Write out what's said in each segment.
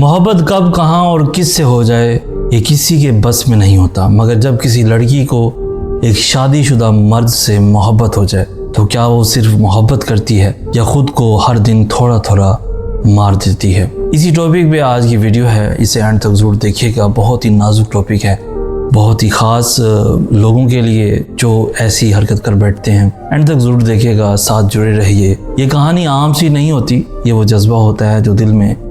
मोहब्बत कब कहाँ और किस से हो जाए ये किसी के बस में नहीं होता, मगर जब किसी लड़की को एक शादीशुदा मर्द से मोहब्बत हो जाए तो क्या वो सिर्फ मोहब्बत करती है या खुद को हर दिन थोड़ा थोड़ा मार देती है। इसी टॉपिक पे आज की वीडियो है, इसे एंड तक ज़रूर देखिएगा। बहुत ही नाजुक टॉपिक है, बहुत ही ख़ास लोगों के लिए जो ऐसी हरकत कर बैठते हैं। एंड तक ज़रूर देखिएगा, साथ जुड़े रहिए। ये कहानी आम सी नहीं होती, ये वो जज्बा होता है जो दिल में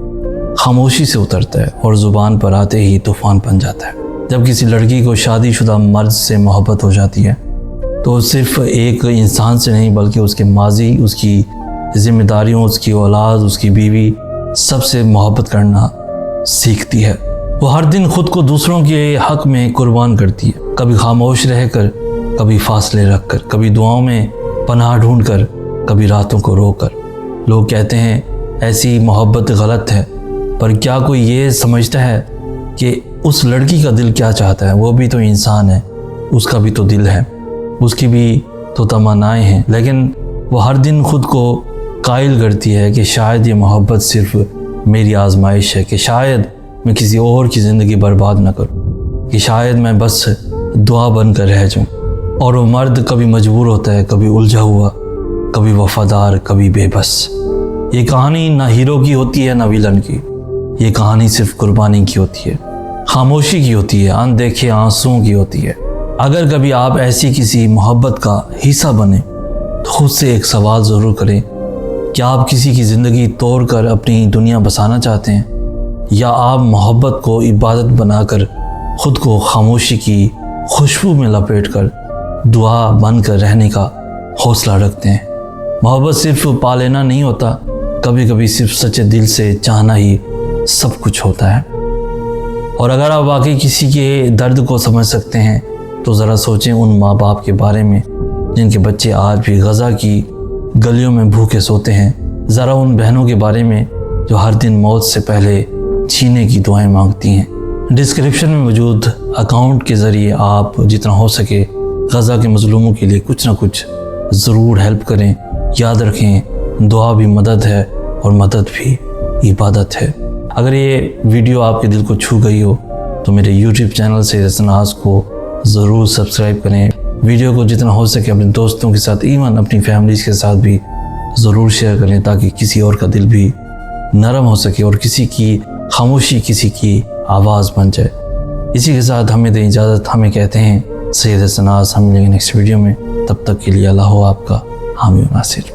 खामोशी से उतरता है और ज़ुबान पर आते ही तूफ़ान बन जाता है। जब किसी लड़की को शादीशुदा मर्द से मोहब्बत हो जाती है तो सिर्फ एक इंसान से नहीं बल्कि उसके माजी, उसकी ज़िम्मेदारियों, उसकी औलाद, उसकी बीवी, सबसे मोहब्बत करना सीखती है। वो हर दिन खुद को दूसरों के हक़ में कुर्बान करती है, कभी खामोश रहकर, कभी फासले रखकर, कभी दुआओं में पनाह ढूंढकर, कभी रातों को रोकर। लोग कहते हैं ऐसी मोहब्बत गलत है, पर क्या कोई ये समझता है कि उस लड़की का दिल क्या चाहता है? वो भी तो इंसान है, उसका भी तो दिल है, उसकी भी तो तमन्नाएं हैं। लेकिन वो हर दिन खुद को कायल करती है कि शायद ये मोहब्बत सिर्फ मेरी आजमाइश है, कि शायद मैं किसी और की ज़िंदगी बर्बाद ना करूं, कि शायद मैं बस दुआ बनकर रह जाऊं। और वो मर्द कभी मजबूर होता है, कभी उलझा हुआ, कभी वफादार, कभी बेबस। ये कहानी ना हीरो की होती है ना विलन की, ये कहानी सिर्फ कुर्बानी की होती है, खामोशी की होती है, अनदेखे आंसुओं की होती है। अगर कभी आप ऐसी किसी मोहब्बत का हिस्सा बने तो खुद से एक सवाल ज़रूर करें, क्या आप किसी की ज़िंदगी तोड़कर अपनी दुनिया बसाना चाहते हैं, या आप मोहब्बत को इबादत बनाकर खुद को खामोशी की खुशबू में लपेटकर दुआ बनकर रहने का हौसला रखते हैं। मोहब्बत सिर्फ पा लेना नहीं होता, कभी कभी सिर्फ सच्चे दिल से चाहना ही सब कुछ होता है। और अगर आप वाकई किसी के दर्द को समझ सकते हैं तो ज़रा सोचें उन माँ बाप के बारे में जिनके बच्चे आज भी गज़ा की गलियों में भूखे सोते हैं। ज़रा उन बहनों के बारे में जो हर दिन मौत से पहले जीने की दुआएं मांगती हैं। डिस्क्रिप्शन में मौजूद अकाउंट के ज़रिए आप जितना हो सके गज़ा के मज़लूमों के लिए कुछ ना कुछ ज़रूर हेल्प करें। याद रखें, दुआ भी मदद है और मदद भी इबादत है। अगर ये वीडियो आपके दिल को छू गई हो तो मेरे YouTube चैनल सैयद नाज को ज़रूर सब्सक्राइब करें। वीडियो को जितना हो सके अपने दोस्तों के साथ, इवन अपनी फैमिलीज़ के साथ भी ज़रूर शेयर करें, ताकि किसी और का दिल भी नरम हो सके और किसी की खामोशी किसी की आवाज़ बन जाए। इसी के साथ हमें दें इजाज़त। हमें कहते हैं सैयद नाज। हम मिलेंगे नेक्स्ट वीडियो में, तब तक के लिए अल्लाह हो आपका हामी नासिर।